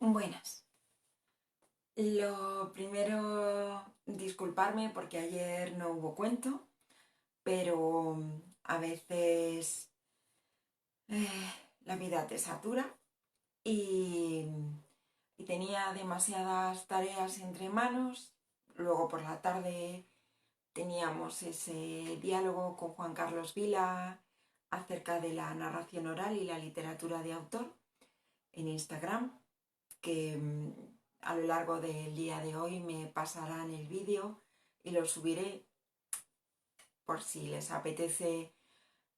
Buenas. Lo primero, disculparme porque ayer no hubo cuento, pero a veces la vida te satura y, y tenía demasiadas tareas entre manos. Luego por la tarde teníamos ese diálogo con Juan Carlos Vila acerca de la narración oral y la literatura de autor en Instagram, que a lo largo del día de hoy me pasarán el vídeo y lo subiré por si les apetece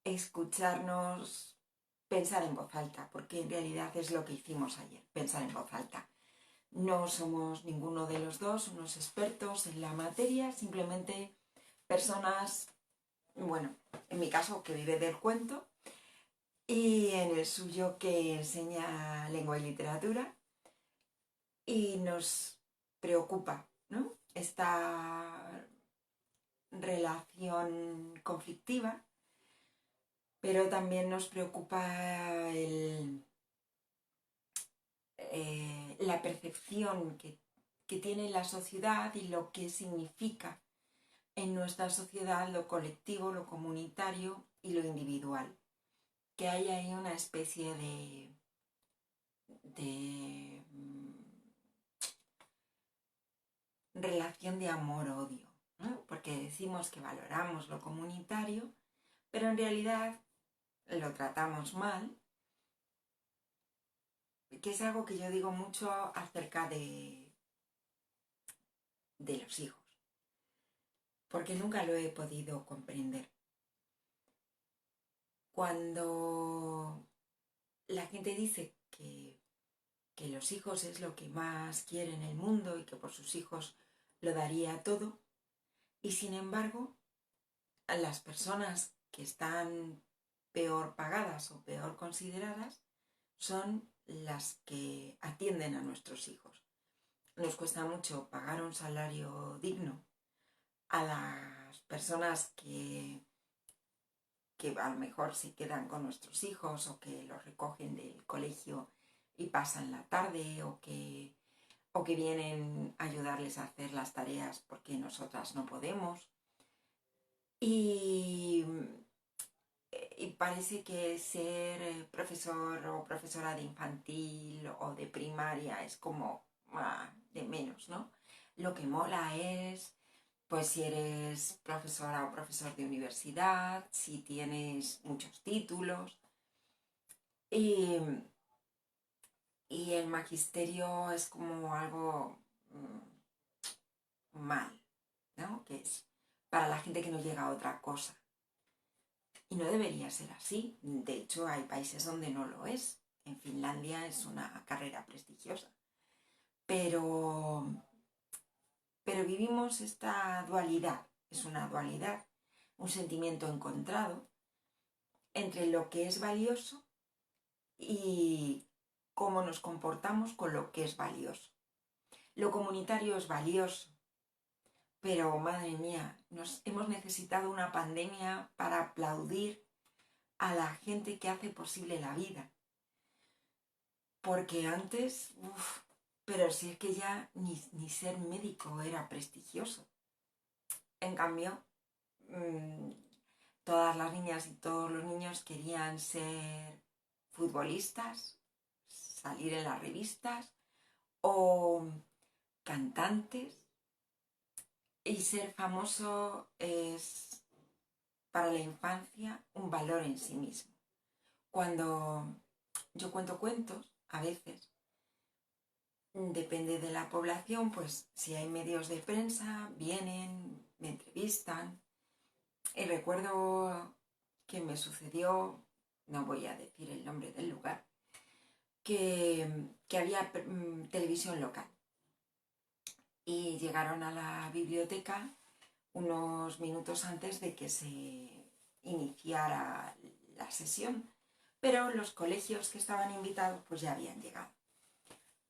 escucharnos pensar en voz alta, porque en realidad es lo que hicimos ayer, pensar en voz alta. No somos ninguno de los dos unos expertos en la materia, simplemente personas, bueno, en mi caso que vive del cuento y en el suyo que enseña lengua y literatura, y nos preocupa, ¿no?, esta relación conflictiva, pero también nos preocupa la percepción que tiene la sociedad y lo que significa en nuestra sociedad lo colectivo, lo comunitario y lo individual. Que hay ahí una especie de relación de amor-odio, ¿no? Porque decimos que valoramos lo comunitario, pero en realidad lo tratamos mal, que es algo que yo digo mucho acerca de los hijos, porque nunca lo he podido comprender. Cuando la gente dice que los hijos es lo que más quiere en el mundo y que por sus hijos lo daría todo, y sin embargo, a las personas que están peor pagadas o peor consideradas son las que atienden a nuestros hijos. Nos cuesta mucho pagar un salario digno a las personas que a lo mejor se quedan con nuestros hijos o que los recogen del colegio y pasan la tarde o que vienen a ayudarles a hacer las tareas porque nosotras no podemos. Y, y parece que ser profesor o profesora de infantil o de primaria es como de menos, ¿no? Lo que mola es, pues, si eres profesora o profesor de universidad, si tienes muchos títulos. Y, y el magisterio es como algo mal, ¿no? Que es para la gente que no llega a otra cosa. Y no debería ser así. De hecho, hay países donde no lo es. En Finlandia es una carrera prestigiosa. Pero, pero vivimos esta dualidad. Es una dualidad, un sentimiento encontrado entre lo que es valioso y cómo nos comportamos con lo que es valioso. Lo comunitario es valioso, pero madre mía, nos hemos necesitado una pandemia para aplaudir a la gente que hace posible la vida. Porque antes, pero si es que ya ni ser médico era prestigioso. En cambio, todas las niñas y todos los niños querían ser futbolistas, salir en las revistas o cantantes, y ser famoso es para la infancia un valor en sí mismo. Cuando yo cuento cuentos, a veces, depende de la población, pues si hay medios de prensa, vienen, me entrevistan. Y recuerdo que me sucedió, no voy a decir el nombre del lugar, que había televisión local. Y llegaron a la biblioteca unos minutos antes de que se iniciara la sesión, pero los colegios que estaban invitados pues ya habían llegado.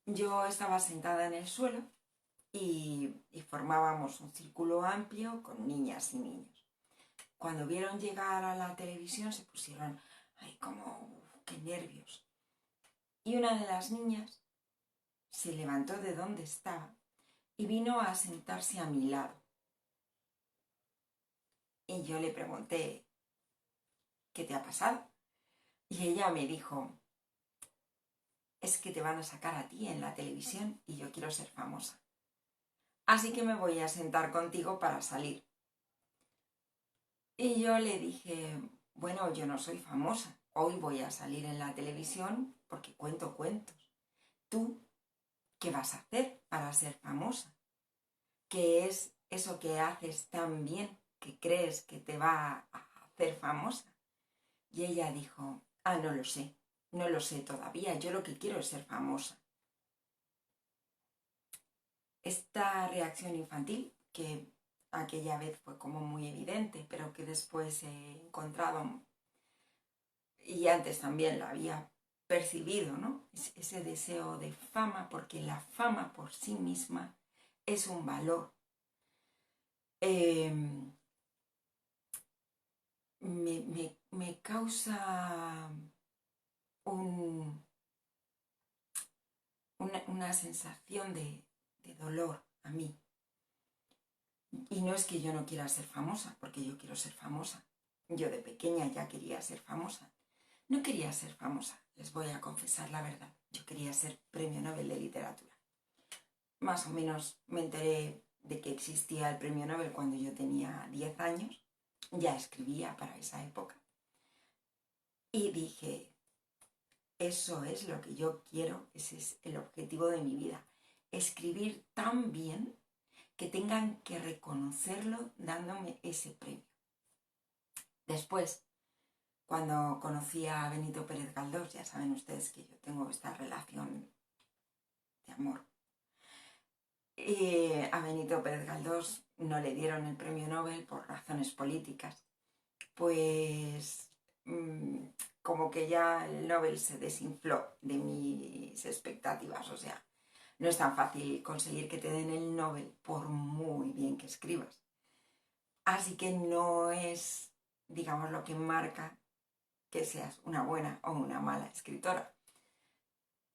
Yo estaba sentada en el suelo y formábamos un círculo amplio con niñas y niños. Cuando vieron llegar a la televisión se pusieron, ay, como, qué nervios. Y una de las niñas se levantó de donde estaba y vino a sentarse a mi lado. Y yo le pregunté, ¿qué te ha pasado? Y ella me dijo, es que te van a sacar a ti en la televisión y yo quiero ser famosa. Así que me voy a sentar contigo para salir. Y yo le dije, bueno, yo no soy famosa. Hoy voy a salir en la televisión porque cuento cuentos. ¿Tú qué vas a hacer para ser famosa? ¿Qué es eso que haces tan bien que crees que te va a hacer famosa? Y ella dijo, no lo sé todavía, yo lo que quiero es ser famosa. Esta reacción infantil, que aquella vez fue como muy evidente, pero que después he encontrado, y antes también la había percibido, ¿no? Ese deseo de fama, porque la fama por sí misma es un valor. Me causa una sensación de dolor a mí. Y no es que yo no quiera ser famosa, porque yo quiero ser famosa. Yo de pequeña ya quería ser famosa. No quería ser famosa, les voy a confesar la verdad. Yo quería ser Premio Nobel de Literatura. Más o menos me enteré de que existía el Premio Nobel cuando yo tenía 10 años. Ya escribía para esa época. Y dije, eso es lo que yo quiero, ese es el objetivo de mi vida. Escribir tan bien que tengan que reconocerlo dándome ese premio. Después, cuando conocí a Benito Pérez Galdós, ya saben ustedes que yo tengo esta relación de amor. A Benito Pérez Galdós no le dieron el premio Nobel por razones políticas. Pues como que ya el Nobel se desinfló de mis expectativas. O sea, no es tan fácil conseguir que te den el Nobel por muy bien que escribas. Así que no es, digamos, lo que marca que seas una buena o una mala escritora.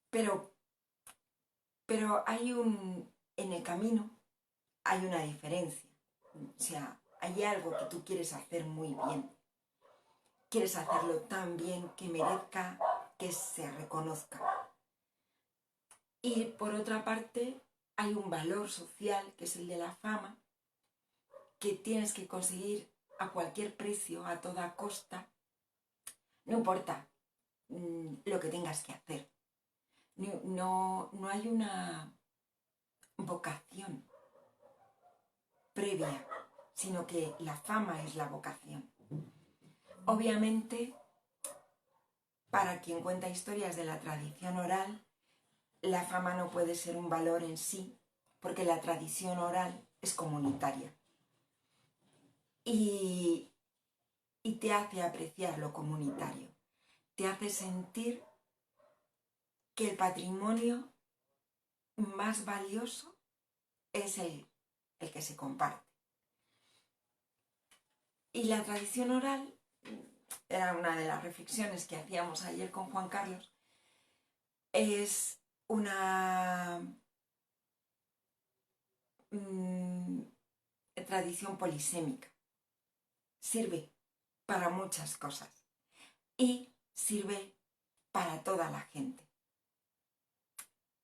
Pero en el camino hay una diferencia. O sea, hay algo que tú quieres hacer muy bien. Quieres hacerlo tan bien que merezca que se reconozca. Y por otra parte, hay un valor social, que es el de la fama, que tienes que conseguir a cualquier precio, a toda costa. No importa lo que tengas que hacer. No hay una vocación previa, sino que la fama es la vocación. Obviamente, para quien cuenta historias de la tradición oral, la fama no puede ser un valor en sí, porque la tradición oral es comunitaria. Y te hace apreciar lo comunitario, te hace sentir que el patrimonio más valioso es el que se comparte. Y la tradición oral, era una de las reflexiones que hacíamos ayer con Juan Carlos, es una tradición polisémica. Sirve para muchas cosas y sirve para toda la gente.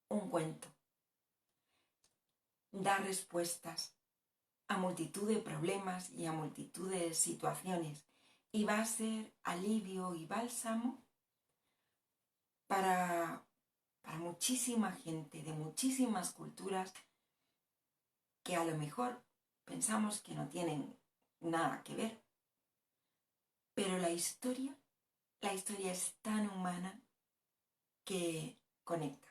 Un cuento da respuestas a multitud de problemas y a multitud de situaciones y va a ser alivio y bálsamo para muchísima gente de muchísimas culturas que a lo mejor pensamos que no tienen nada que ver. Pero la historia es tan humana que conecta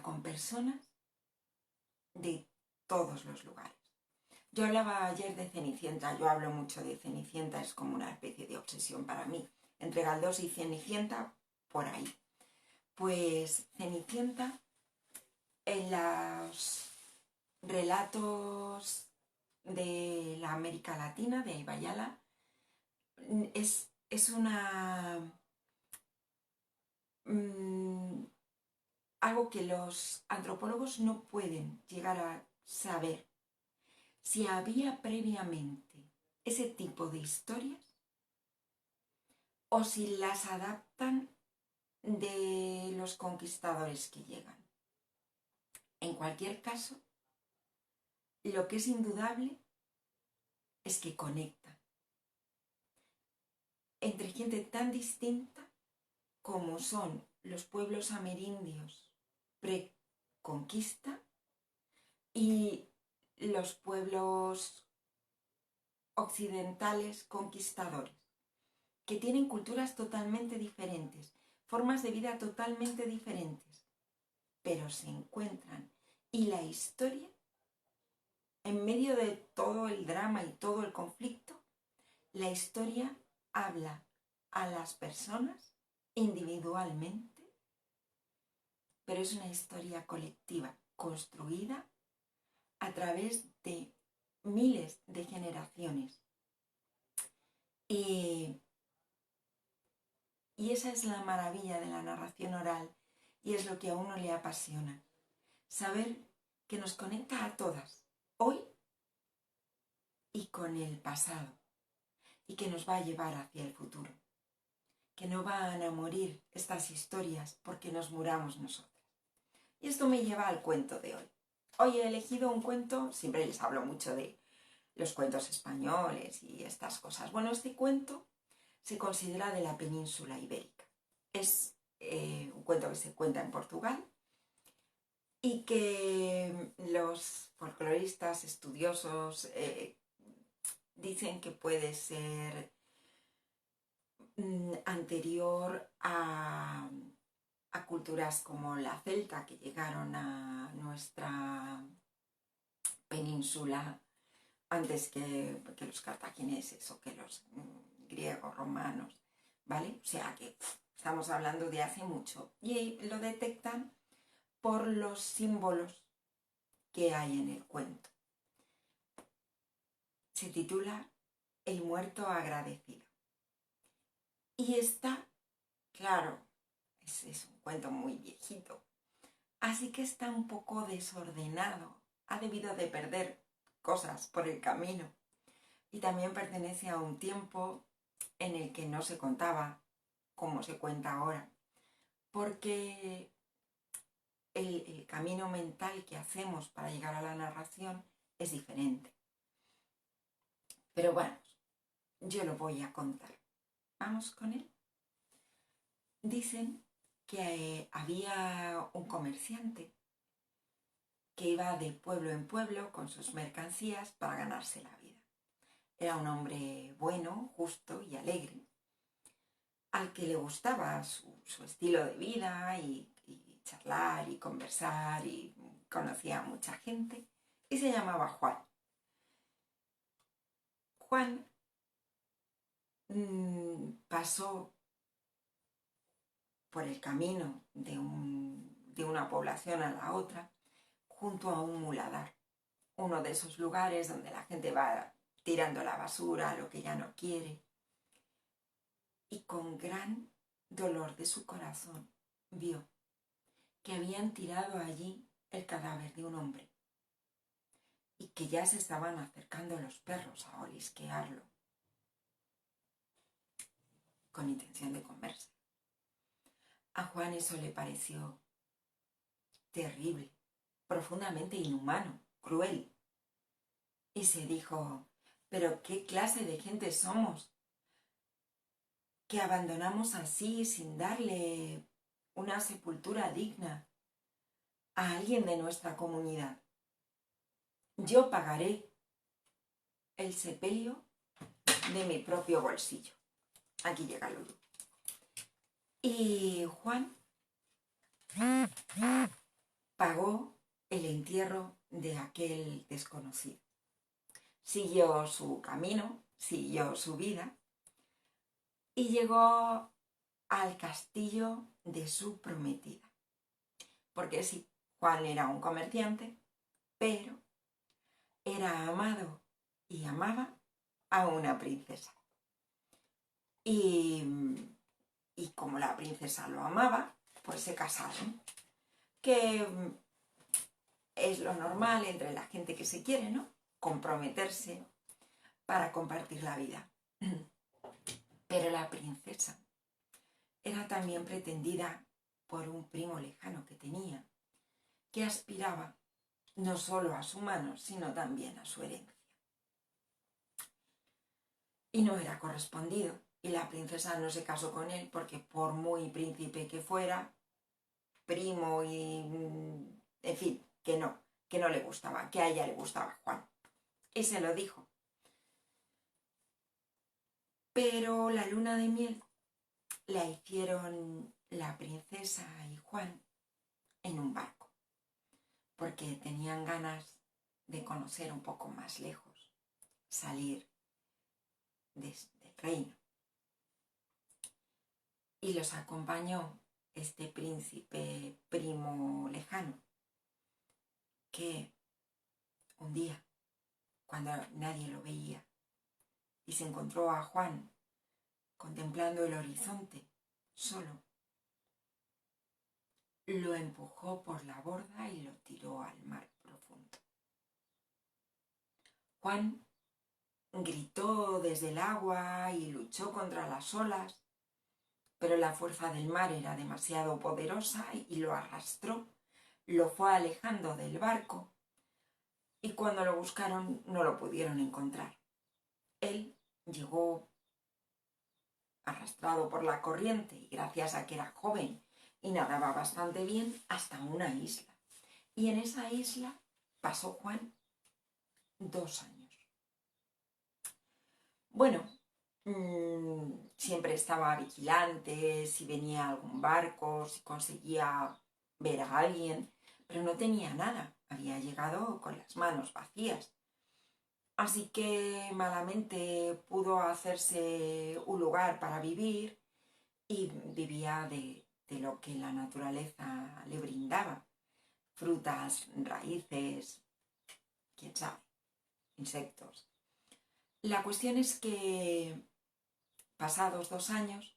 con personas de todos los lugares. Yo hablaba ayer de Cenicienta, yo hablo mucho de Cenicienta, es como una especie de obsesión para mí. Entre Galdós y Cenicienta, por ahí. Pues Cenicienta, en los relatos de la América Latina, de Bayala, es una... algo que los antropólogos no pueden llegar a saber. Si había previamente ese tipo de historias o si las adaptan de los conquistadores que llegan. En cualquier caso, lo que es indudable es que conectan entre gente tan distinta como son los pueblos amerindios pre-conquista y los pueblos occidentales conquistadores, que tienen culturas totalmente diferentes, formas de vida totalmente diferentes, pero se encuentran. Y la historia, en medio de todo el drama y todo el conflicto, la historia habla a las personas individualmente, pero es una historia colectiva, construida a través de miles de generaciones. Y esa es la maravilla de la narración oral y es lo que a uno le apasiona. Saber que nos conecta a todas, hoy y con el pasado, y que nos va a llevar hacia el futuro. Que no van a morir estas historias porque nos muramos nosotras. Y esto me lleva al cuento de hoy. Hoy he elegido un cuento, siempre les hablo mucho de los cuentos españoles y estas cosas. Bueno, este cuento se considera de la península ibérica. Es un cuento que se cuenta en Portugal y que los folcloristas estudiosos dicen que puede ser anterior a culturas como la celta que llegaron a nuestra península antes que los cartagineses o que los griegos, romanos, ¿vale? O sea que estamos hablando de hace mucho. Y lo detectan por los símbolos que hay en el cuento. Se titula El muerto agradecido. Y está, claro, es un cuento muy viejito, así que está un poco desordenado. Ha debido de perder cosas por el camino. Y también pertenece a un tiempo en el que no se contaba como se cuenta ahora. Porque el camino mental que hacemos para llegar a la narración es diferente. Pero bueno, yo lo voy a contar. Vamos con él. Dicen que había un comerciante que iba de pueblo en pueblo con sus mercancías para ganarse la vida. Era un hombre bueno, justo y alegre, al que le gustaba su estilo de vida y charlar y conversar y conocía a mucha gente y se llamaba Juan. Juan pasó por el camino de una población a la otra junto a un muladar, uno de esos lugares donde la gente va tirando la basura, lo que ya no quiere. Y con gran dolor de su corazón vio que habían tirado allí el cadáver de un hombre y que ya se estaban acercando los perros a olisquearlo con intención de comerse. A Juan eso le pareció terrible, profundamente inhumano, cruel. Y se dijo, ¿pero qué clase de gente somos? Que abandonamos así, sin darle una sepultura digna a alguien de nuestra comunidad. Yo pagaré el sepelio de mi propio bolsillo. Aquí llega Lulu. Y Juan pagó el entierro de aquel desconocido. Siguió su camino, siguió su vida y llegó al castillo de su prometida. Porque sí, Juan era un comerciante, pero era amado y amaba a una princesa. Y como la princesa lo amaba, pues se casaron. que es lo normal entre la gente que se quiere, ¿no? Comprometerse para compartir la vida. Pero la princesa era también pretendida por un primo lejano que tenía, que aspiraba no solo a su mano, sino también a su herencia. Y no era correspondido, y la princesa no se casó con él porque por muy príncipe que fuera, primo y... en fin, que no le gustaba, que a ella le gustaba Juan. Y se lo dijo. Pero la luna de miel la hicieron la princesa y Juan en un barco, porque tenían ganas de conocer un poco más lejos, salir del reino. Y los acompañó este príncipe primo lejano, que un día, cuando nadie lo veía, y se encontró a Juan contemplando el horizonte solo, lo empujó por la borda y lo tiró al mar profundo. Juan gritó desde el agua y luchó contra las olas, pero la fuerza del mar era demasiado poderosa y lo arrastró, lo fue alejando del barco y cuando lo buscaron no lo pudieron encontrar. Él llegó arrastrado por la corriente y gracias a que era joven y nadaba bastante bien hasta una isla. Y en esa isla pasó Juan 2 años. Bueno, siempre estaba vigilante, si venía algún barco, si conseguía ver a alguien, pero no tenía nada, había llegado con las manos vacías. Así que malamente pudo hacerse un lugar para vivir y vivía de lo que la naturaleza le brindaba. Frutas, raíces, quién sabe, insectos. La cuestión es que, pasados 2 años,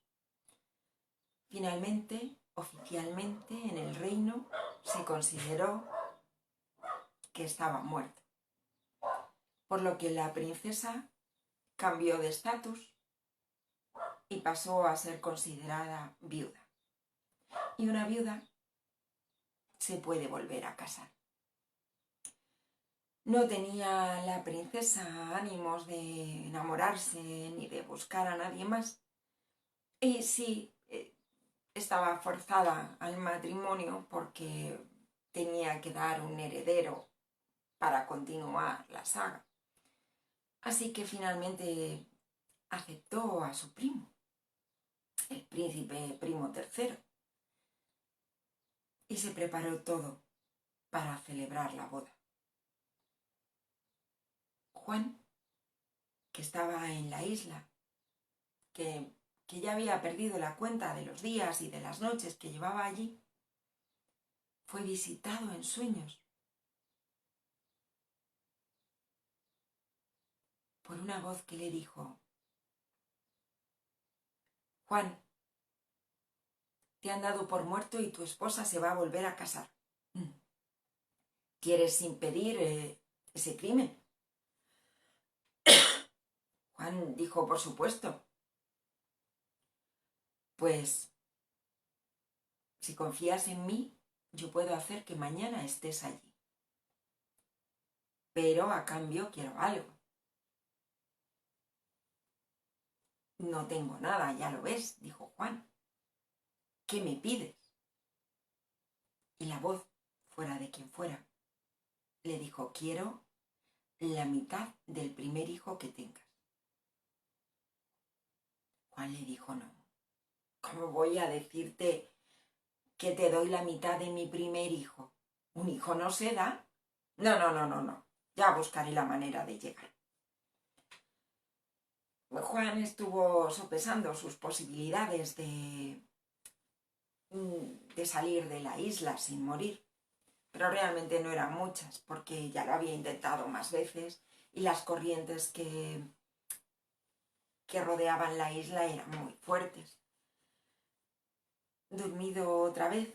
finalmente, oficialmente, en el reino se consideró que estaba muerto. Por lo que la princesa cambió de estatus y pasó a ser considerada viuda. Y una viuda se puede volver a casar. No tenía la princesa ánimos de enamorarse ni de buscar a nadie más. Y sí, estaba forzada al matrimonio porque tenía que dar un heredero para continuar la saga. Así que finalmente aceptó a su primo, el príncipe primo tercero, y se preparó todo para celebrar la boda. Juan, que estaba en la isla, que ya había perdido la cuenta de los días y de las noches que llevaba allí, fue visitado en sueños por una voz que le dijo: Juan, te han dado por muerto y tu esposa se va a volver a casar. ¿Quieres impedir ese crimen? Juan dijo: por supuesto. Pues, si confías en mí, yo puedo hacer que mañana estés allí. Pero a cambio quiero algo. No tengo nada, ya lo ves, dijo Juan. ¿Qué me pides? Y la voz, fuera de quien fuera, le dijo: quiero la mitad del primer hijo que tengas. Juan le dijo: no. ¿Cómo voy a decirte que te doy la mitad de mi primer hijo? ¿Un hijo no se da? No. Ya buscaré la manera de llegar. Juan estuvo sopesando sus posibilidades de salir de la isla sin morir, pero realmente no eran muchas, porque ya lo había intentado más veces y las corrientes que rodeaban la isla eran muy fuertes. Dormido otra vez,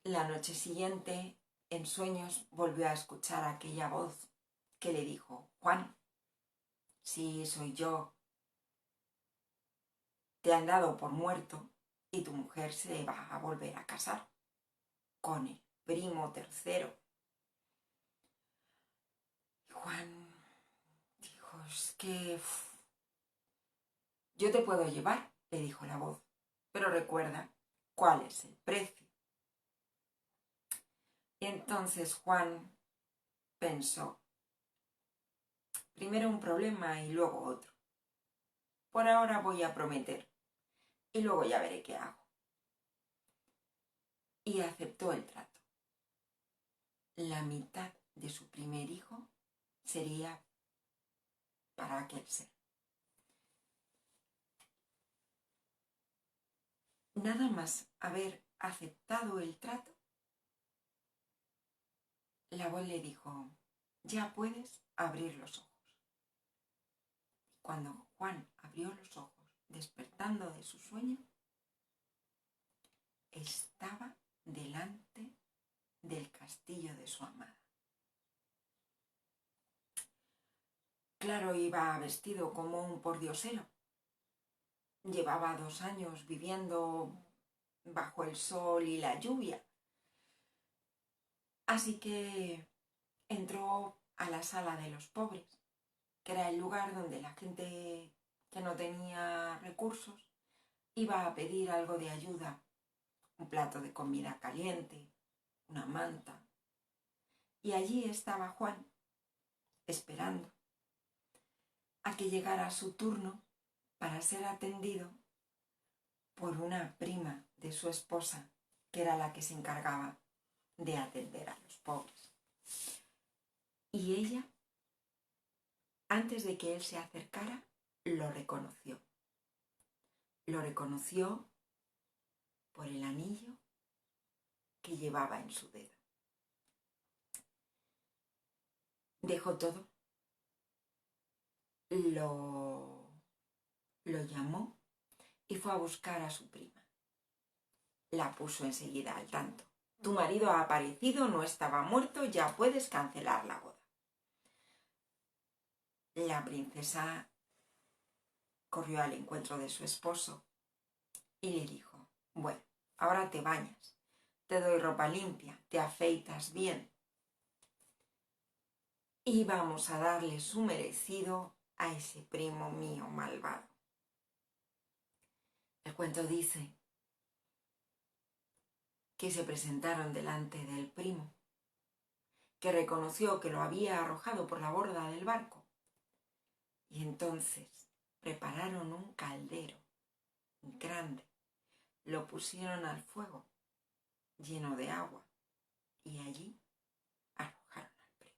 La noche siguiente, en sueños, volvió a escuchar aquella voz que le dijo: Juan, sí, soy yo. Te han dado por muerto y tu mujer se va a volver a casar con el primo tercero. Y Juan dijo: es que yo te puedo llevar, le dijo la voz, pero recuerda cuál es el precio. Y entonces Juan pensó: primero un problema y luego otro. Por ahora voy a prometer y luego ya veré qué hago. Y aceptó el trato. La mitad de su primer hijo sería para aquel ser. Nada más haber aceptado el trato, la voz le dijo: ya puedes abrir los ojos. Cuando Juan abrió los ojos, despertando de su sueño, estaba delante del castillo de su amada. Claro, iba vestido como un pordiosero. Llevaba 2 años viviendo bajo el sol y la lluvia. Así que entró a la sala de los pobres, que era el lugar donde la gente que no tenía recursos iba a pedir algo de ayuda, un plato de comida caliente, una manta. Y allí estaba Juan, esperando a que llegara su turno para ser atendido por una prima de su esposa, que era la que se encargaba de atender a los pobres. Y ella, antes de que él se acercara, lo reconoció. Lo reconoció por el anillo que llevaba en su dedo. Dejó todo, lo llamó y fue a buscar a su prima. La puso enseguida al tanto. Tu marido ha aparecido, no estaba muerto, ya puedes cancelar la boda. La princesa corrió al encuentro de su esposo y le dijo: bueno, ahora te bañas, te doy ropa limpia, te afeitas bien y vamos a darle su merecido a ese primo mío malvado. El cuento dice que se presentaron delante del primo, que reconoció que lo había arrojado por la borda del barco, y entonces prepararon un caldero grande, lo pusieron al fuego lleno de agua y allí arrojaron al primo.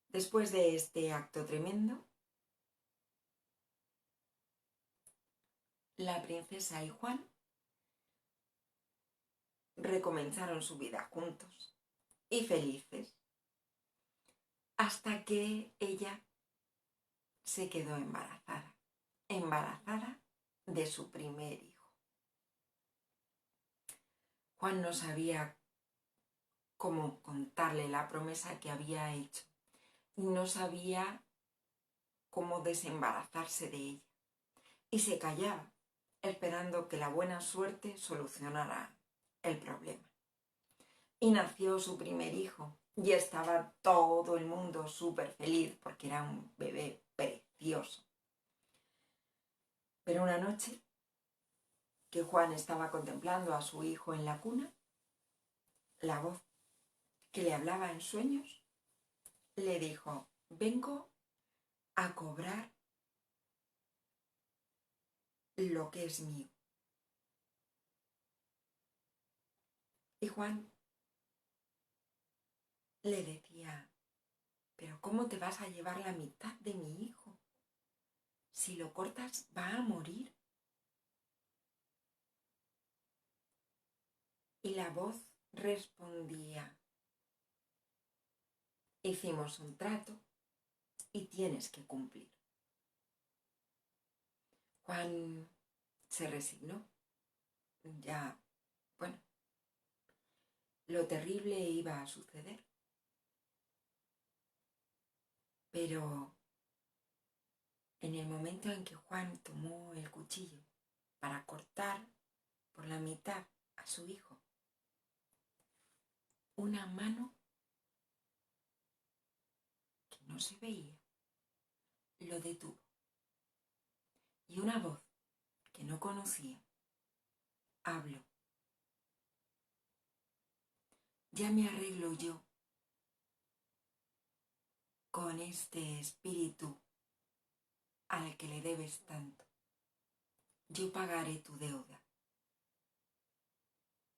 Después de este acto tremendo, la princesa y Juan recomenzaron su vida juntos y felices, hasta que ella se quedó embarazada de su primer hijo. Juan no sabía cómo contarle la promesa que había hecho y no sabía cómo desembarazarse de ella, y se callaba, esperando que la buena suerte solucionara el problema. Y nació su primer hijo y estaba todo el mundo súper feliz porque era un bebé precioso. Pero una noche, que Juan estaba contemplando a su hijo en la cuna, la voz que le hablaba en sueños le dijo: vengo a cobrar lo que es mío. Y Juan le decía: pero ¿cómo te vas a llevar la mitad de mi hijo? Si lo cortas va a morir. Y la voz respondía: hicimos un trato y tienes que cumplir. Juan se resignó. Ya, bueno, lo terrible iba a suceder. Pero en el momento en que Juan tomó el cuchillo para cortar por la mitad a su hijo, una mano que no se veía lo detuvo y una voz que no conocía habló. Ya me arreglo yo con este espíritu al que le debes tanto. Yo pagaré tu deuda.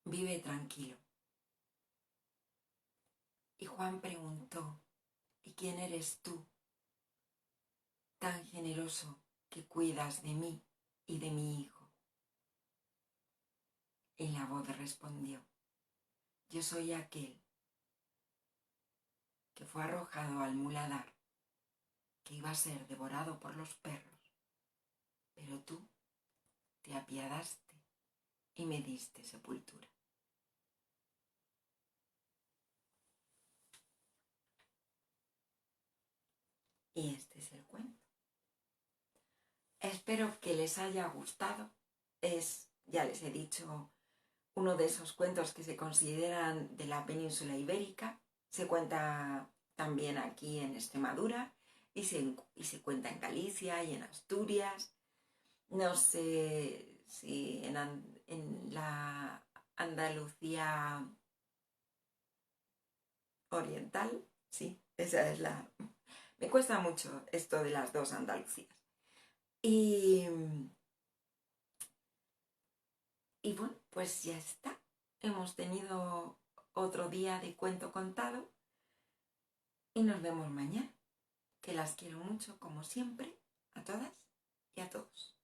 Vive tranquilo. Y Juan preguntó, ¿y quién eres tú, tan generoso que cuidas de mí y de mi hijo? Y la voz respondió, yo soy aquel que fue arrojado al muladar, que iba a ser devorado por los perros, pero tú te apiadaste y me diste sepultura. Y este es el cuento. Espero que les haya gustado. Es, ya les he dicho, uno de esos cuentos que se consideran de la península ibérica. Se cuenta también aquí en Extremadura y se cuenta en Galicia y en Asturias. No sé si en la Andalucía oriental, sí, esa es la... Me cuesta mucho esto de las dos Andalucías. Y bueno, pues ya está. Hemos tenido otro día de cuento contado y nos vemos mañana. Que las quiero mucho, como siempre, a todas y a todos.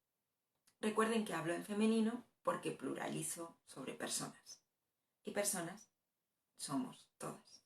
Recuerden que hablo en femenino porque pluralizo sobre personas. Y personas somos todas.